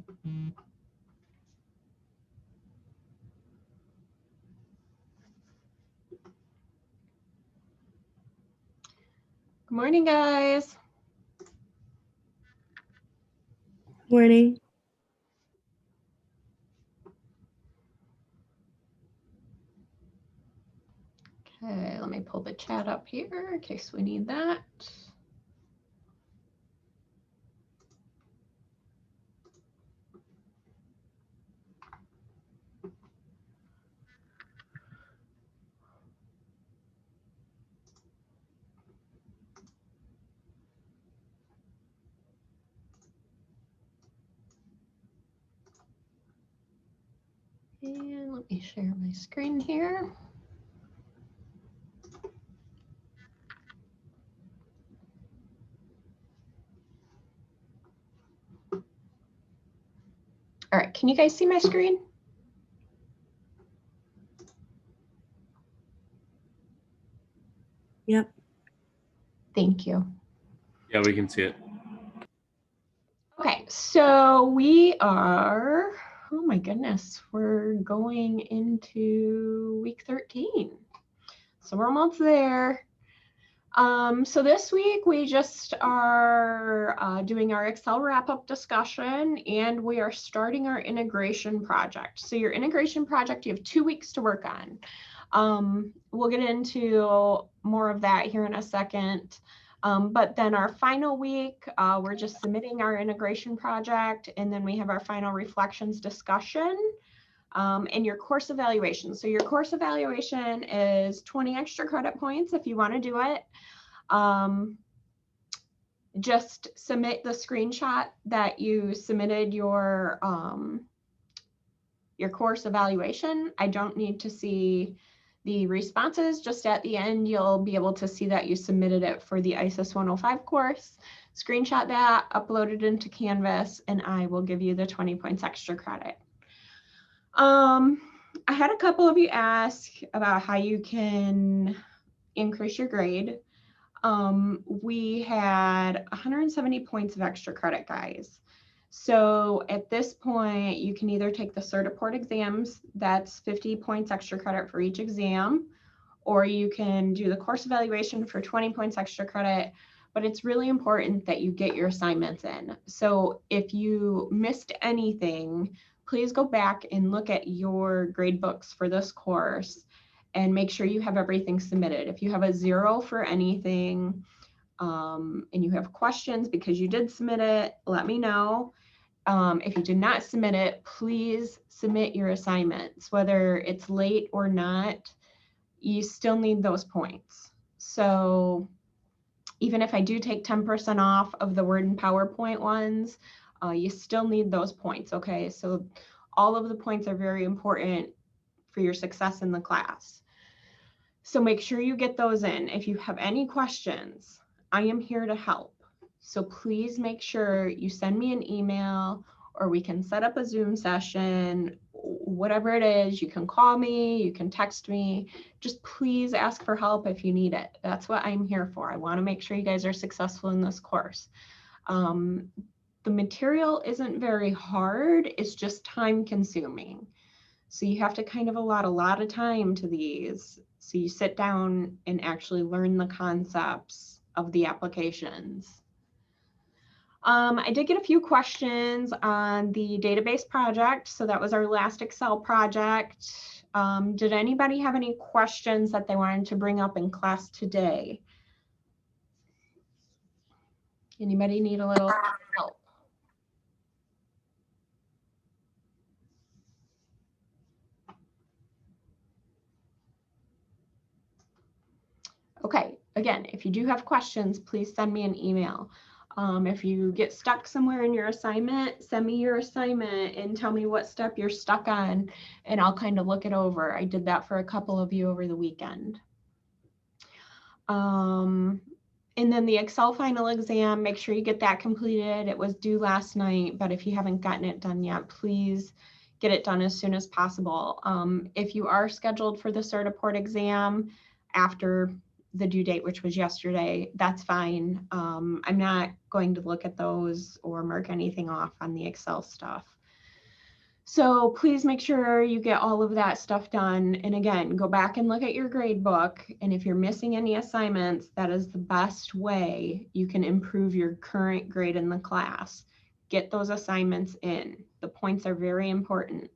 Good morning, guys. Morning. Okay, let me pull the chat up here in case we need that. And let me share my screen here. All right, can you guys see my screen? Yep. Thank you. Yeah, we can see it. Okay, so we are, oh my goodness, we're going into week 13. So we're almost there. So this week we just are doing our Excel wrap-up discussion, and we are starting our integration project. So your integration project, you have 2 weeks to work on. We'll get into more of that here in a second. But then our final week, we're just submitting our integration project, and then we have our final reflections discussion. And your course evaluation. So your course evaluation is 20 extra credit points if you want to do it. Just submit the screenshot that you submitted your course evaluation. I don't need to see the responses. Just at the end, you'll be able to see that you submitted it for the ISIS 105 course. Screenshot that, upload it into Canvas, and I will give you the 20 points extra credit. I had a couple of you ask about how you can increase your grade. We had 170 points of extra credit, guys. So at this point, you can either take the Certiport exams, that's 50 points extra credit for each exam, or you can do the course evaluation for 20 points extra credit. But it's really important that you get your assignments in. So if you missed anything, please go back and look at your grade books for this course and make sure you have everything submitted. If you have a 0 for anything and you have questions because you did submit it, let me know. If you did not submit it, please submit your assignments. Whether it's late or not, you still need those points. So even if I do take 10% off of the Word and PowerPoint ones, you still need those points, okay? So all of the points are very important for your success in the class. So make sure you get those in. If you have any questions, I am here to help. So please make sure you send me an email, or we can set up a Zoom session, whatever it is. You can call me, you can text me. Just please ask for help if you need it. That's what I'm here for. I want to make sure you guys are successful in this course. The material isn't very hard. It's just time consuming. So you have to kind of allot a lot of time to these. So you sit down and actually learn the concepts of the applications. I did get a few questions on the database project. So that was our last Excel project. Did anybody have any questions that they wanted to bring up in class today? Anybody need a little help? Okay, again, if you do have questions, please send me an email. If you get stuck somewhere in your assignment, send me your assignment and tell me what step you're stuck on, and I'll kind of look it over. I did that for a couple of you over the weekend. And then the Excel final exam, make sure you get that completed. It was due last night, but if you haven't gotten it done yet, please get it done as soon as possible. If you are scheduled for the Certiport exam after the due date, which was yesterday, that's fine. I'm not going to look at those or mark anything off on the Excel stuff. So please make sure you get all of that stuff done. And again, go back and look at your grade book. And if you're missing any assignments, that is the best way you can improve your current grade in the class. Get those assignments in. The points are very important.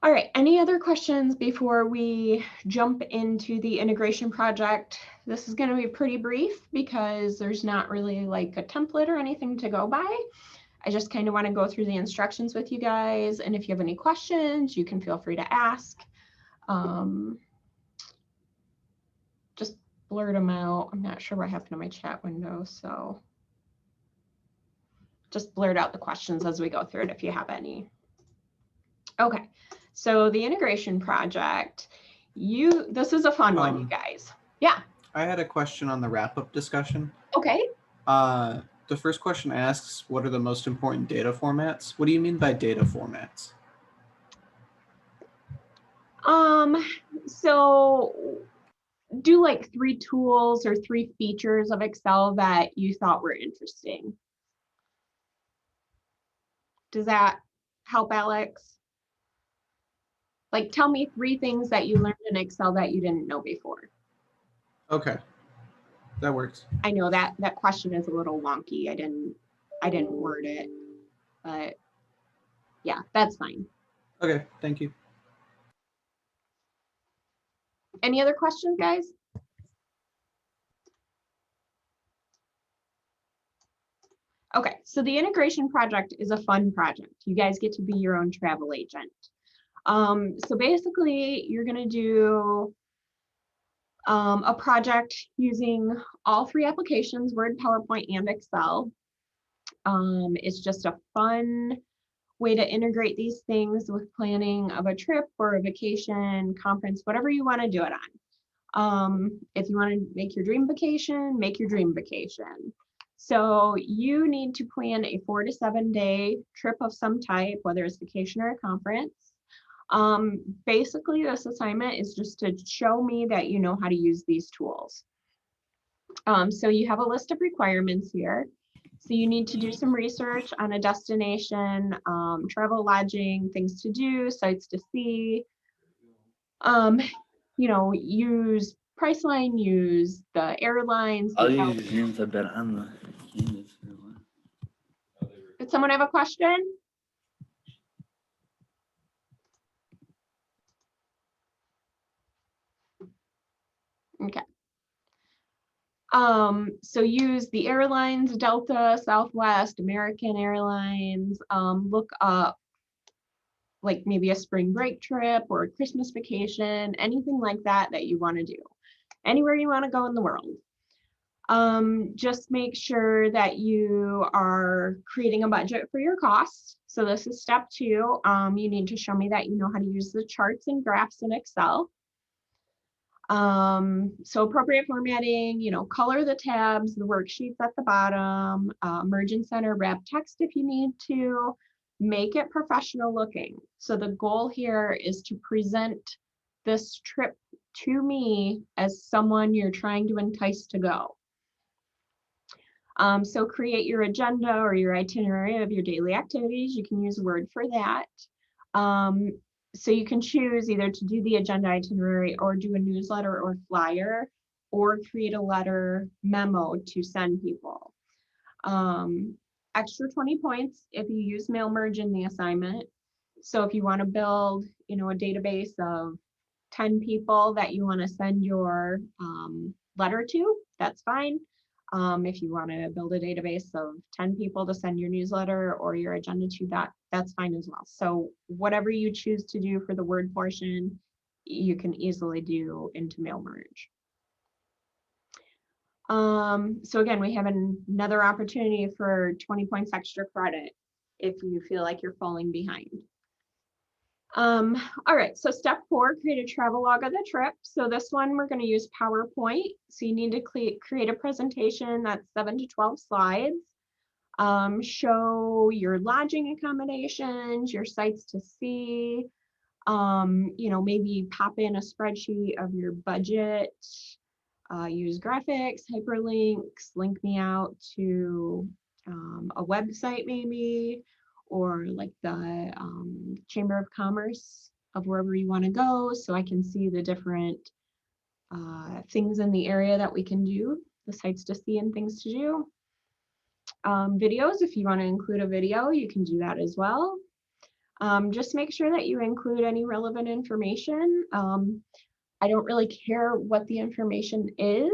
All right, any other questions before we jump into the integration project? This is going to be pretty brief because there's not really like a template or anything to go by. I just kind of want to go through the instructions with you guys. And if you have any questions, you can feel free to ask. Just blurt them out. I'm not sure what happened to my chat window, so just blurt out the questions as we go through it if you have any. Okay, so the integration project, this is a fun one, you guys. Yeah. I had a question on the wrap-up discussion. Okay. The first question asks, what are the most important data formats? What do you mean by data formats? So do like 3 tools or 3 features of Excel that you thought were interesting. Does that help, Alex? Like, tell me 3 things that you learned in Excel that you didn't know before. Okay, that works. I know that question is a little wonky. I didn't word it, but yeah, that's fine. Okay, thank you. Any other questions, guys? Okay, so the integration project is a fun project. You guys get to be your own travel agent. So basically, you're going to do a project using all 3 applications, Word, PowerPoint, and Excel. It's just a fun way to integrate these things with planning of a trip or a vacation, conference, whatever you want to do it on. If you want to make your dream vacation, make your dream vacation. So you need to plan a 4 to 7 day trip of some type, whether it's vacation or a conference. Basically, this assignment is just to show me that you know how to use these tools. So you have a list of requirements here. So you need to do some research on a destination, travel, lodging, things to do, sites to see. You know, use Priceline, use the airlines. Did someone have a question? Okay. So use the airlines, Delta, Southwest, American Airlines, look up like maybe a spring break trip or a Christmas vacation, anything like that that you want to do, anywhere you want to go in the world. Just make sure that you are creating a budget for your costs. So this is step 2. You need to show me that you know how to use the charts and graphs in Excel. So appropriate formatting, you know, color the tabs, the worksheets at the bottom, merge and center, wrap text if you need to, make it professional looking. So the goal here is to present this trip to me as someone you're trying to entice to go. So create your agenda or your itinerary of your daily activities. You can use Word for that. So you can choose either to do the agenda itinerary or do a newsletter or flyer or create a letter memo to send people. Extra 20 points if you use mail merge in the assignment. So if you want to build, you know, a database of 10 people that you want to send your letter to, that's fine. If you want to build a database of 10 people to send your newsletter or your agenda to, that's fine as well. So whatever you choose to do for the Word portion, you can easily do into mail merge. So again, we have another opportunity for 20 points extra credit if you feel like you're falling behind. All right, so step 4, create a travel log of the trip. So this one, we're going to use PowerPoint. So you need to create a presentation that's 7 to 12 slides. Show your lodging accommodations, your sites to see, you know, maybe pop in a spreadsheet of your budget, use graphics, hyperlinks, link me out to a website maybe, or like the Chamber of Commerce of wherever you want to go, so I can see the different things in the area that we can do, the sites to see and things to do. Videos, if you want to include a video, you can do that as well. Just make sure that you include any relevant information. I don't really care what the information is.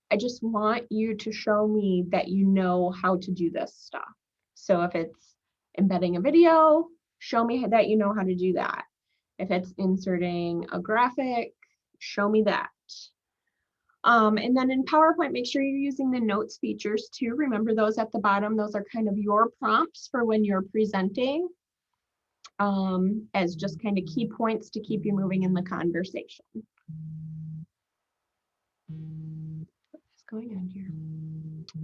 I just want you to show me that you know how to do this stuff. So if it's embedding a video, show me that you know how to do that. If it's inserting a graphic, show me that. And then in PowerPoint, make sure you're using the notes features too. Remember those at the bottom, those are kind of your prompts for when you're presenting, as just kind of key points to keep you moving in the conversation. What's going on here?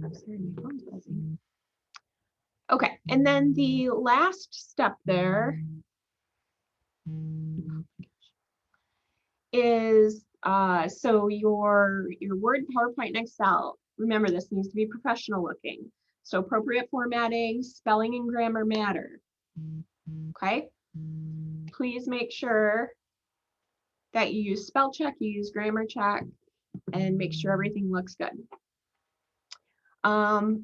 I'm sorry, my phone's buzzing. Okay, and then the last step there is so your Word, PowerPoint, and Excel. Remember, this needs to be professional looking. So appropriate formatting, spelling and grammar matter. Okay. Please make sure that you use spell check, you use grammar check, and make sure everything looks good.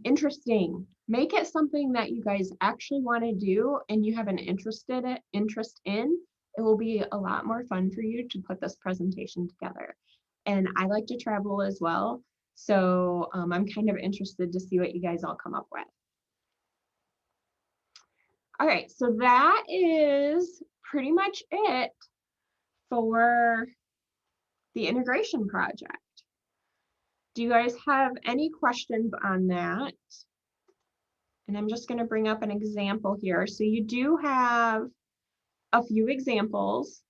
Interesting. Make it something that you guys actually want to do and you have an interest in. It will be a lot more fun for you to put this presentation together. And I like to travel as well. So I'm kind of interested to see what you guys all come up with. All right, so that is pretty much it for the integration project. Do you guys have any questions on that? And I'm just going to bring up an example here. So you do have a few examples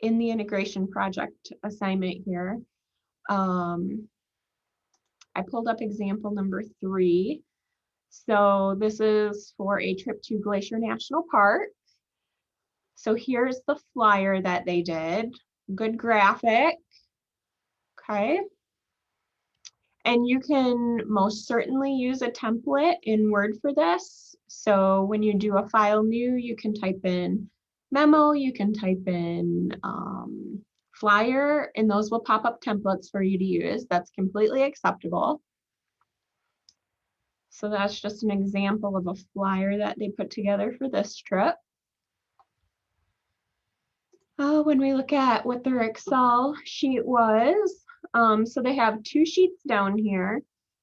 in the integration project assignment here. I pulled up example number 3. So this is for a trip to Glacier National Park. So here's the flyer that they did. Good graphic. Okay. And you can most certainly use a template in Word for this. So when you do a file new, you can type in memo, you can type in flyer, and those will pop up templates for you to use. That's completely acceptable. So that's just an example of a flyer that they put together for this trip. When we look at what their Excel sheet was, so they have 2 sheets down here.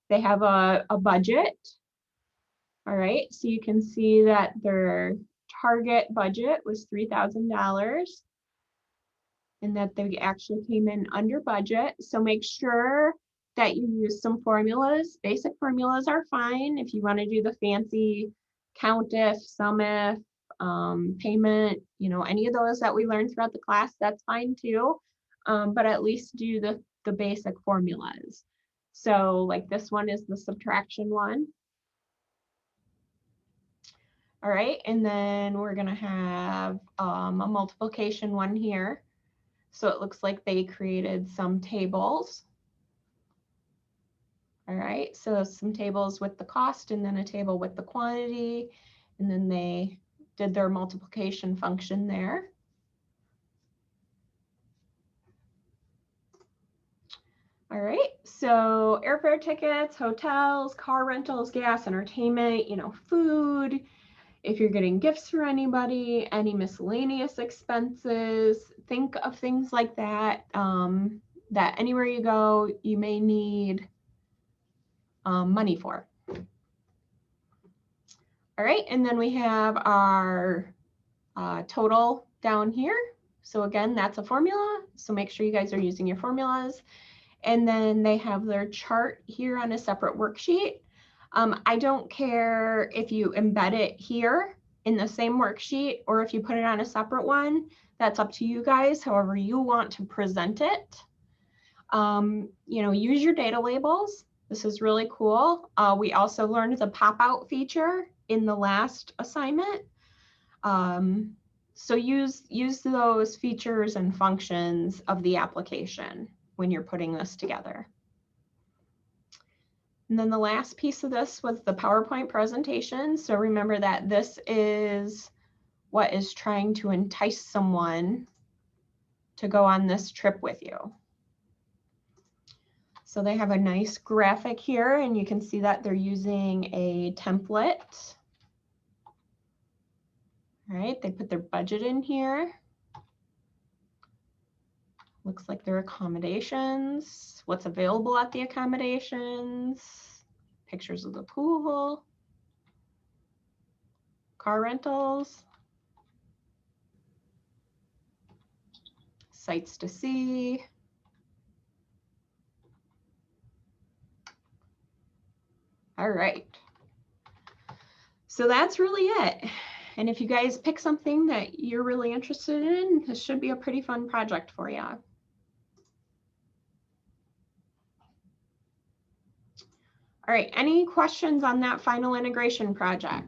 They have a budget. All right, so you can see that their target budget was $3,000 and that they actually came in under budget. So make sure that you use some formulas. Basic formulas are fine. If you want to do the fancy count if, sum if, payment, you know, any of those that we learned throughout the class, that's fine too. But at least do the basic formulas. So like this one is the subtraction one. All right, and then we're gonna have a multiplication one here. So it looks like they created some tables. All right, so some tables with the cost and then a table with the quantity, and then they did their multiplication function there. All right, so airfare tickets, hotels, car rentals, gas, entertainment, you know, food, if you're getting gifts for anybody, any miscellaneous expenses, think of things like that, that anywhere you go, you may need money for. All right, and then we have our total down here. So again, that's a formula. So make sure you guys are using your formulas. And then they have their chart here on a separate worksheet. I don't care if you embed it here in the same worksheet or if you put it on a separate one. That's up to you guys, however you want to present it. You know, use your data labels. This is really cool. We also learned the pop-out feature in the last assignment. So use those features and functions of the application when you're putting this together. And then the last piece of this was the PowerPoint presentation. So remember that this is what is trying to entice someone to go on this trip with you. So they have a nice graphic here, and you can see that they're using a template. All right, they put their budget in here. Looks like their accommodations, what's available at the accommodations, pictures of the pool, car rentals, sights to see. All right. So that's really it. And if you guys pick something that you're really interested in, this should be a pretty fun project for you. All right, any questions on that final integration project?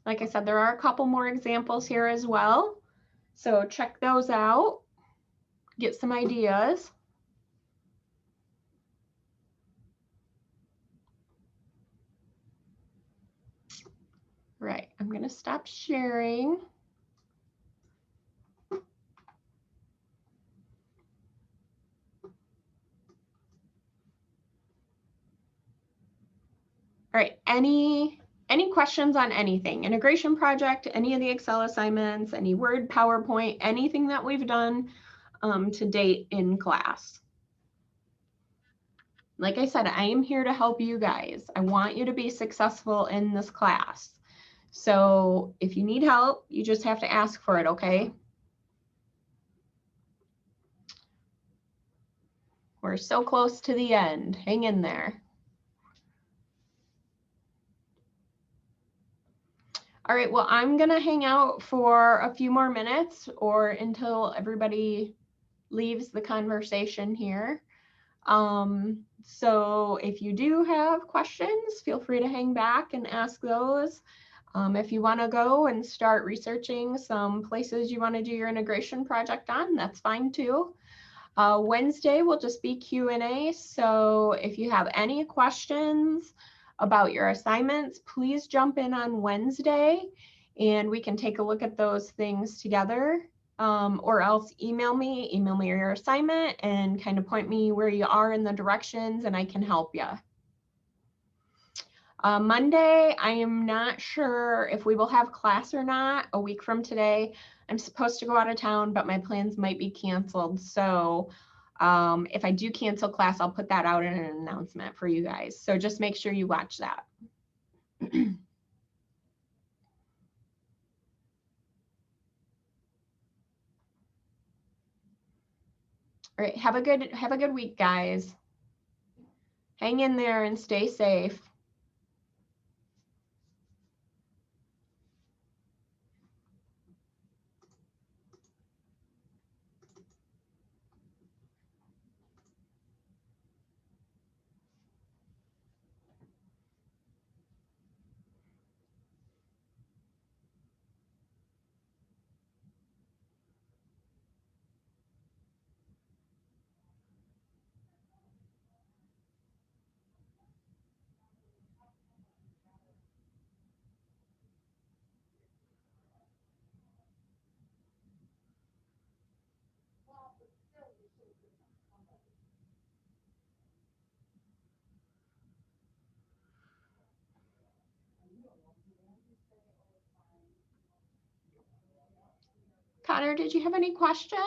Like I said, there are a couple more examples here as well. So check those out, get some ideas. Right, I'm gonna stop sharing. All right, any questions on anything? Integration project, any of the Excel assignments, any Word, PowerPoint, anything that we've done to date in class? Like I said, I am here to help you guys. I want you to be successful in this class. So if you need help, you just have to ask for it, okay? We're so close to the end. Hang in there. All right, well, I'm gonna hang out for a few more minutes or until everybody leaves the conversation here. So if you do have questions, feel free to hang back and ask those. If you wanna go and start researching some places you wanna do your integration project on, that's fine too. Wednesday will just be Q&A. So if you have any questions about your assignments, please jump in on Wednesday and we can take a look at those things together. Or else email me your assignment and kind of point me where you are in the directions and I can help you. Monday, I am not sure if we will have class or not a week from today. I'm supposed to go out of town, but my plans might be canceled. So if I do cancel class, I'll put that out in an announcement for you guys. So just make sure you watch that. All right, have a good week, guys. Hang in there and stay safe. Connor, did you have any questions?